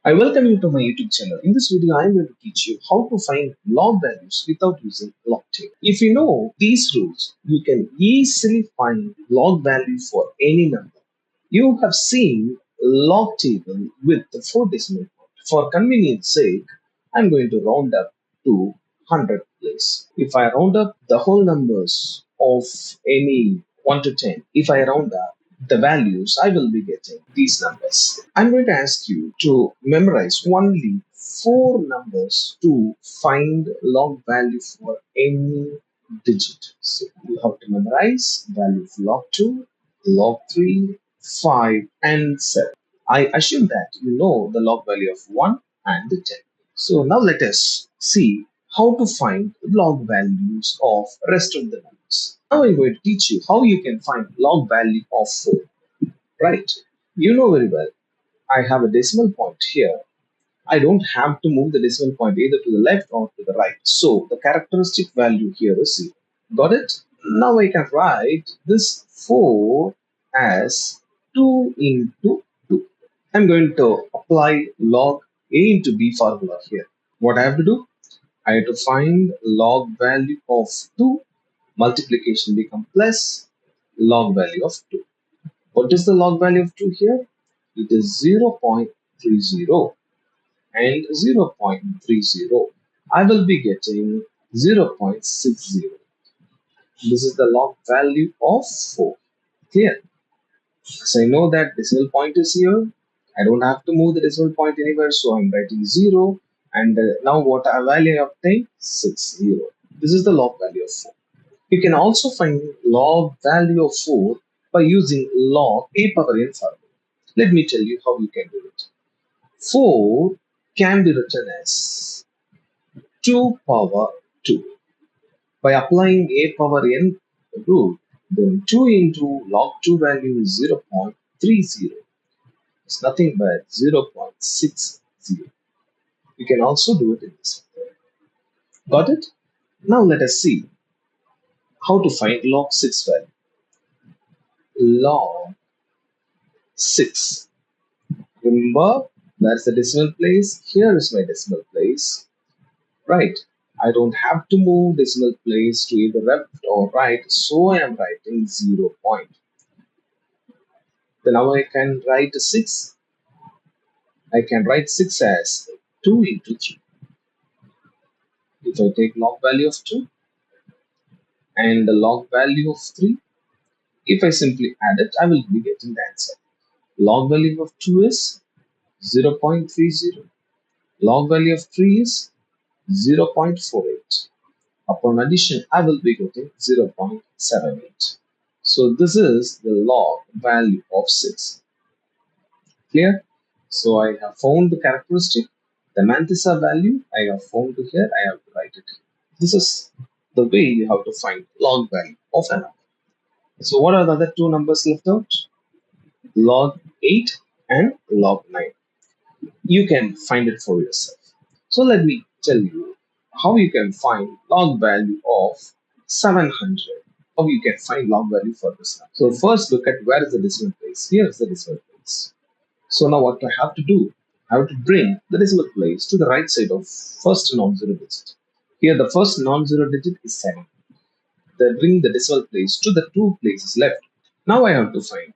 I welcome you to my YouTube channel. In this video, I am going to teach you how to find log values without using log table. If you know these rules, you can easily find log value for any number. You have seen log table with the 4 decimal point. For convenience sake, I'm going to round up to 100 place. If I round up the whole numbers of any 1 to 10, if I round up the values, I will be getting these numbers. I'm going to ask you to memorize only 4 numbers to find log value for any digit. So you have to memorize value of log 2, log 3, 5, and 7. I assume that you know the log value of 1 and the 10. So now let us see how to find log values of rest of the numbers. Now I'm going to teach you how you can find log value of 4. Right? You know very well, I have a decimal point here. I don't have to move the decimal point either to the left or to the right. So the characteristic value here is 0. Got it? Now I can write this 4 as 2 into 2. I'm going to apply log A into B formula here. What I have to do? I have to find log value of 2. Multiplication become plus log value of 2. What is the log value of 2 here? It is 0.30 and 0.30. I will be getting 0.60. This is the log value of 4. Clear? So I know that decimal point is here. I don't have to move the decimal point anywhere, so I'm writing 0. And now what value I obtain? 60. This is the log value of 4. You can also find log value of 4 by using log a power n formula. Let me tell you how you can do it. 4 can be written as 2 power 2. By applying a power n rule, then 2 into log 2 value is 0.30. It's nothing but 0.60. You can also do it in this way. Got it? Now let us see how to find log 6 value. Log 6. Remember, that's the decimal place. Here is my decimal place. Right. I don't have to move decimal place to either left or right, so I am writing 0 point. Then now I can write 6. I can write 6 as 2 into 3. If I take log value of 2 and the log value of 3, if I simply add it, I will be getting the answer. Log value of 2 is 0.30. Log value of 3 is 0.48. Upon addition, I will be getting 0.78. So this is the log value of 6. Clear? So I have found the characteristic. The mantissa value I have found here. I have to write it. This is the way you have to find log value of a number. So what are the other 2 numbers left out? Log 8 and log 9. You can find it for yourself. So let me tell you how you can find log value of 700. How you can find log value for this number. So first look at where is the decimal place. Here is the decimal place. So now what I have to do? I have to bring the decimal place to the right side of first non-zero digit. Here the first non-zero digit is 7. Then bring the decimal place to the 2 places left. Now I have to find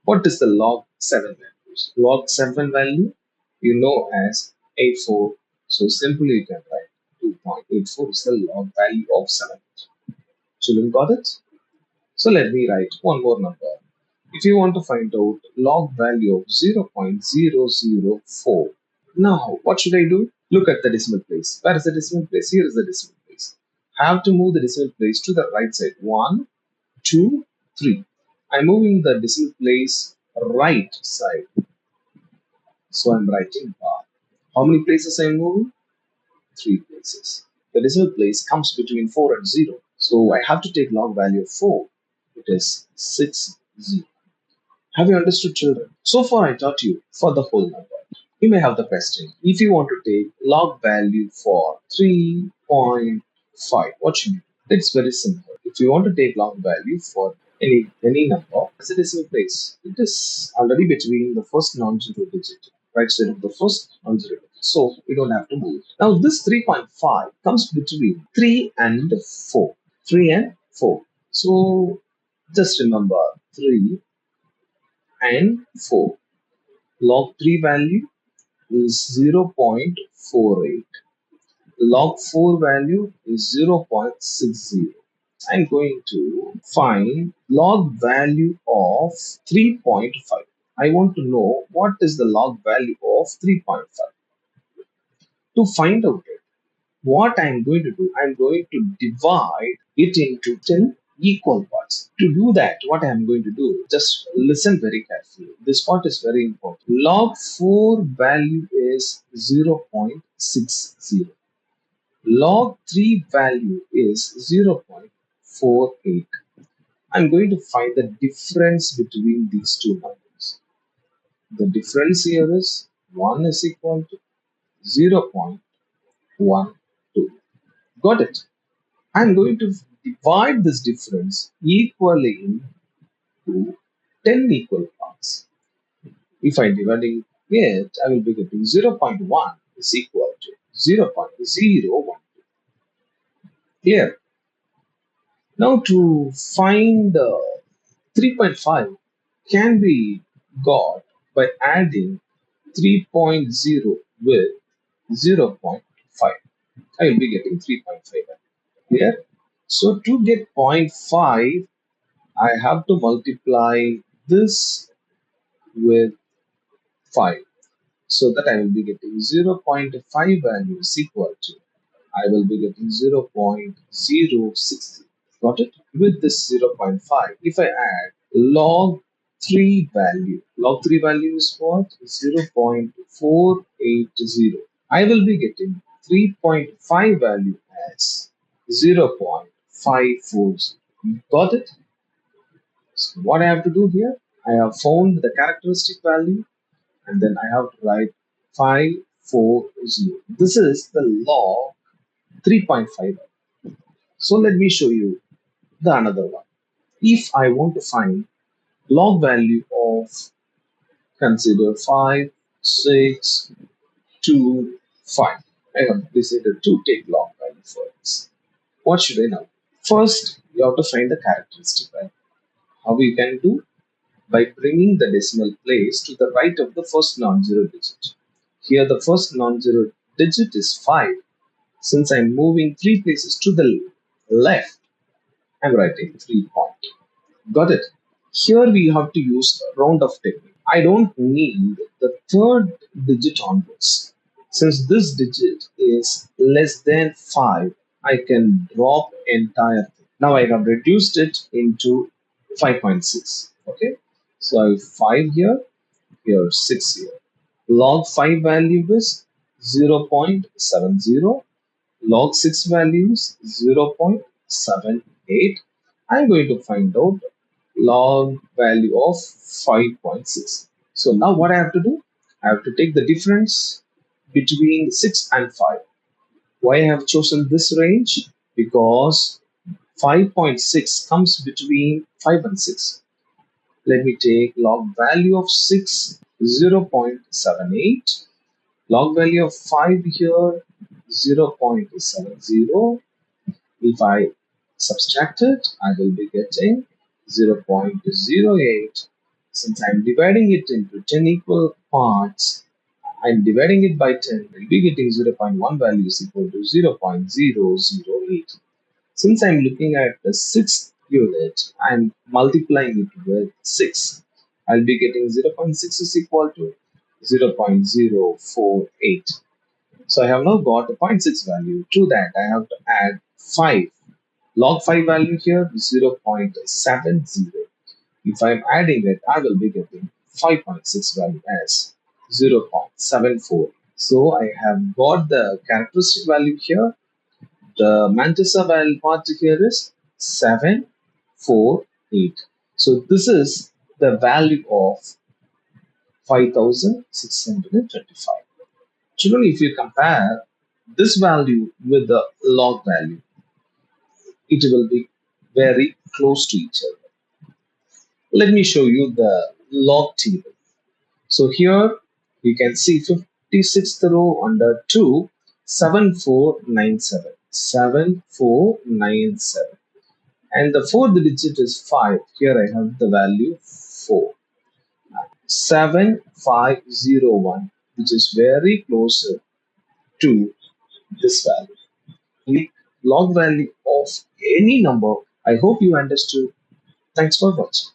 what is the log 7 values. Log 7 value you know as 84. So simply you can write 2.84 is the log value of 7. Children got it? So let me write one more number. If you want to find out log value of 0.004, now what should I do? Look at the decimal place. Where is the decimal place? Here is the decimal place. I have to move the decimal place to the right side. 1, 2, 3. I'm moving the decimal place right side. So I'm writing bar. How many places I'm moving? 3 places. The decimal place comes between 4 and 0. So I have to take log value of 4. It is 60. Have you understood, children? So far I taught you for the whole number. You may have the question. If you want to take log value for 3.5, what should you do? It's very simple. If you want to take log value for any number, it's a decimal place. It is already between the first non-zero digit right side of the first non-zero digit. So we don't have to move. Now this 3.5 comes between 3 and 4. 3 and 4. So just remember 3 and 4. Log 3 value is 0.48. Log 4 value is 0.60. I'm going to find log value of 3.5. I want to know what is the log value of 3.5. To find out it, what I'm going to do, I'm going to divide it into 10 equal parts. To do that, what I'm going to do, just listen very carefully. This part is very important. Log 4 value is 0.60. Log 3 value is 0.48. I'm going to find the difference between these two numbers. The difference here is 1 is equal to 0.12. Got it? I'm going to divide this difference equally into 10 equal parts. If I'm dividing it, I will be getting 0.1 is equal to 0.012. Clear? Now to find 3.5 can be got by adding 3.0 with 0.5. I will be getting 3.5. Clear? So to get zero point 0.5, I have to multiply this with 5. So that I will be getting 0.5 value is equal to, I will be getting 0.060. Got it? With this zero point 0.5, if I add log 3 value, log 3 value is what? 0.480. I will be getting 3.5 value as 0.540. Got it? So what I have to do here, I have found the characteristic value and then I have to write 540. This is the log 3.5. So let me show you the another one. If I want to find log value of, consider 5, 6, 2, 5. I have decided to take log value for this. What should I know? First, you have to find the characteristic value. How you can do? By bringing the decimal place to the right of the first non-zero digit. Here the first non-zero digit is 5. Since I'm moving 3 places to the left, I'm writing 3 point. Got it? Here we have to use round off technique. I don't need the third digit onwards. Since this digit is less than 5, I can drop entire thing. Now I have reduced it into 5.6. Okay. So I have 5 here, here 6 here. Log 5 value is 0.70. Log 6 values 0.78. I'm going to find out log value of 5.6. So now what I have to do? I have to take the difference between 6 and 5. Why I have chosen this range? Because 5.6 comes between 5 and 6. Let me take log value of 6, 0.78. Log value of 5 here, 0.70. If I subtract it, I will be getting 0.08. Since I'm dividing it into 10 equal parts, I'm dividing it by 10, we'll be getting 0.1 value is equal to 0.008. Since I'm looking at the sixth unit, I'm multiplying it with 6. I'll be getting 0.6 is equal to 0.048. So I have now got a zero point 0.6 value. To that, I have to add 5. Log 5 value here is 0.70. If I'm adding it, I will be getting 5.6 value as 0.74. So I have got the characteristic value here. The Manchester value part here is 748. So this is the value of 5625. Children, if you compare this value with the log value, it will be very close to each other. Let me show you the log table. So here You can see 56th row under 2, 7497. 7497. And the fourth digit is 5. Here I have the value 4. 7501, which is very closer to this value. Log value of any number. I hope you understood. Thanks for watching.